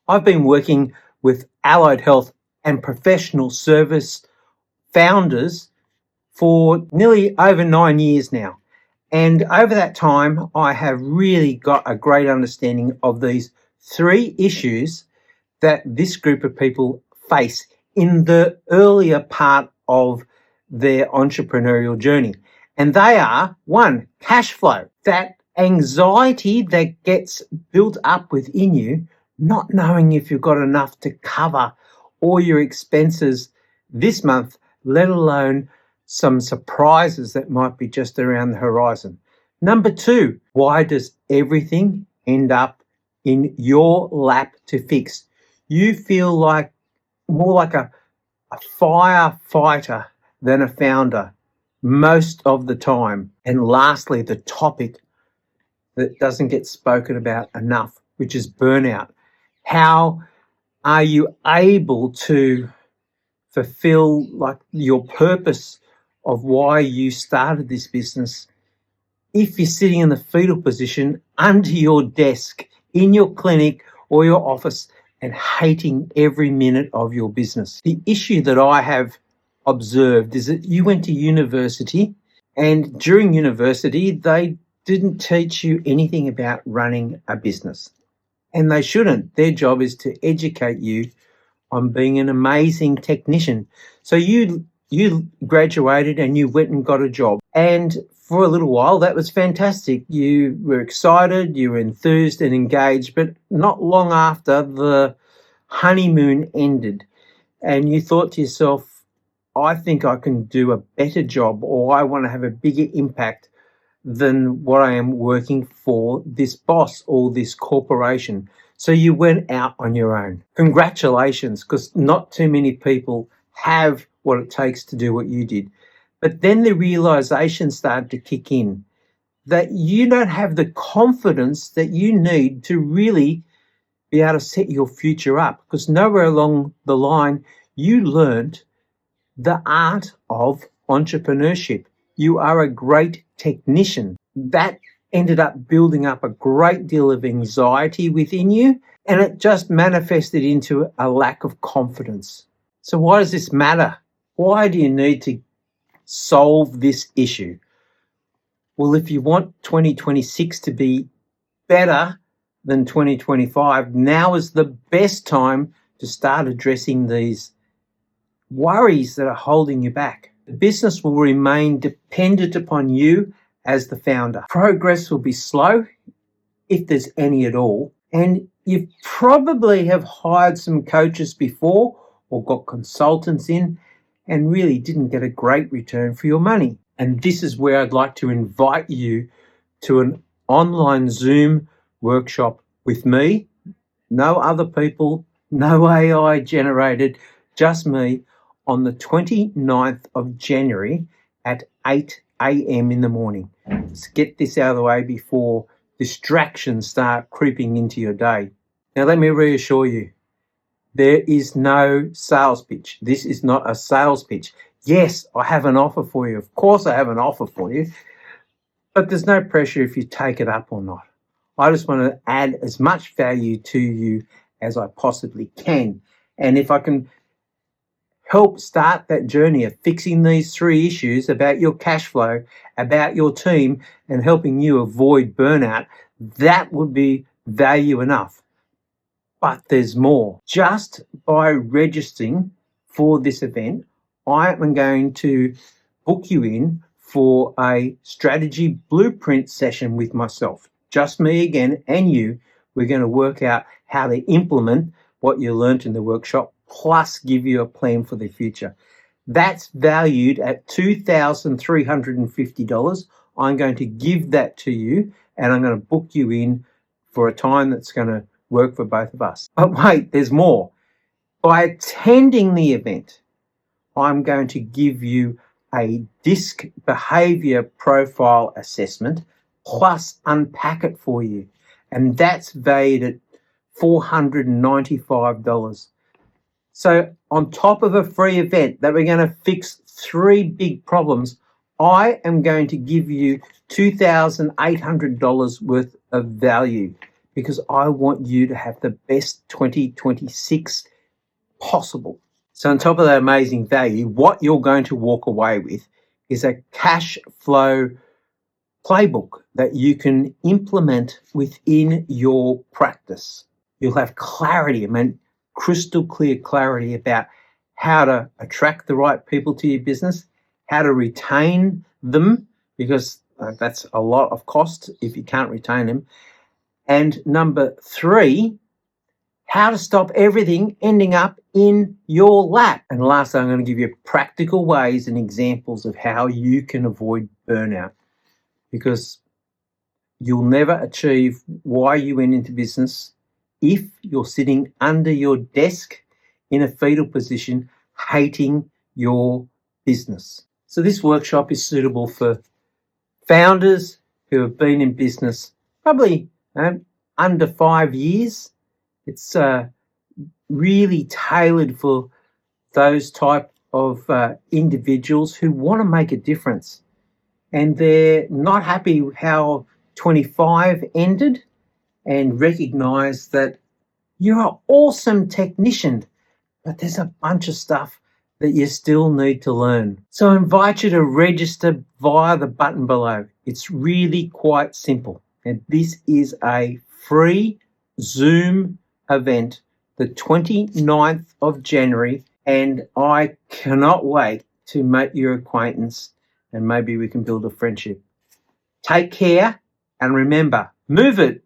I've been working with allied health and professional service founders for nearly over 9 years now. And over that time, I have really got a great understanding of these three issues that this group of people face in the earlier part of their entrepreneurial journey. And they are, one, cash flow, that anxiety that gets built up within you, not knowing if you've got enough to cover all your expenses this month, let alone some surprises that might be just around the horizon. Number two, why does everything end up in your lap to fix? You feel like more like a firefighter than a founder most of the time. And lastly, the topic that doesn't get spoken about enough, which is burnout. How are you able to fulfill like your purpose of why you started this business if you're sitting in the fetal position under your desk in your clinic or your office and hating every minute of your business? The issue that I have observed is that you went to university, and during university they didn't teach you anything about running a business, and they shouldn't. Their job is to educate you on being an amazing technician. So you graduated and you went and got a job, and for a little while that was fantastic. You were excited, you were enthused and engaged, but not long after, the honeymoon ended and you thought to yourself, I think I can do a better job, or I want to have a bigger impact than what I am working for this boss or this corporation. So you went out on your own. Congratulations, because not too many people have what it takes to do what you did. But then the realization started to kick in that you don't have the confidence that you need to really be able to set your future up, because nowhere along the line you learned the art of entrepreneurship. You are a great technician. That ended up building up a great deal of anxiety within you, and it just manifested into a lack of confidence. So why does this matter? Why do you need to solve this issue? Well, if you want 2026 to be better than 2025, now is the best time to start addressing these worries that are holding you back. The business will remain dependent upon you as the founder. Progress will be slow, if there's any at all, and you probably have hired some coaches before or got consultants in and really didn't get a great return for your money. And this is where I'd like to invite you to an online Zoom workshop with me. No other people, no AI generated, just me, on the 29th of January at 8 a.m. in the morning. Let's get this out of the way before distractions start creeping into your day. Now, let me reassure you, there is no sales pitch. This is not a sales pitch. Yes, I have an offer for you. Of course I have an offer for you, but there's no pressure if you take it up or not. I just want to add as much value to you as I possibly can. And if I can help start that journey of fixing these three issues about your cash flow, about your team, and helping you avoid burnout, that would be value enough. But there's more. Just by registering for this event, I am going to book you in for a strategy blueprint session with myself. Just me again and you. We're going to work out how to implement what you learnt in the workshop, plus give you a plan for the future. That's valued at $2,350. I'm going to give that to you, and I'm going to book you in for a time that's going to work for both of us. But wait, there's more. By attending the event, I'm going to give you a DISC behavior profile assessment, plus unpack it for you. And that's valued at $495. So on top of a free event that we're going to fix three big problems, I am going to give you $2,800 worth of value, because I want you to have the best 2026 possible. So on top of that amazing value, what you're going to walk away with is a cash flow playbook that you can implement within your practice. You'll have clarity, crystal clear clarity about how to attract the right people to your business, how to retain them, because that's a lot of cost if you can't retain them. And number 3, how to stop everything ending up in your lap. And lastly, I'm going to give you practical ways and examples of how you can avoid burnout, because you'll never achieve why you went into business if you're sitting under your desk in a fetal position hating your business. So this workshop is suitable for founders who have been in business probably under 5 years. It's really tailored for those type of individuals who want to make a difference, and they're not happy with how 25 ended, and recognise that you're an awesome technician, but there's a bunch of stuff that you still need to learn. So I invite you to register via the button below. It's really quite simple. And this is a free Zoom event, the 29th of January, and I cannot wait to make your acquaintance, and maybe we can build a friendship. Take care, and remember, move it.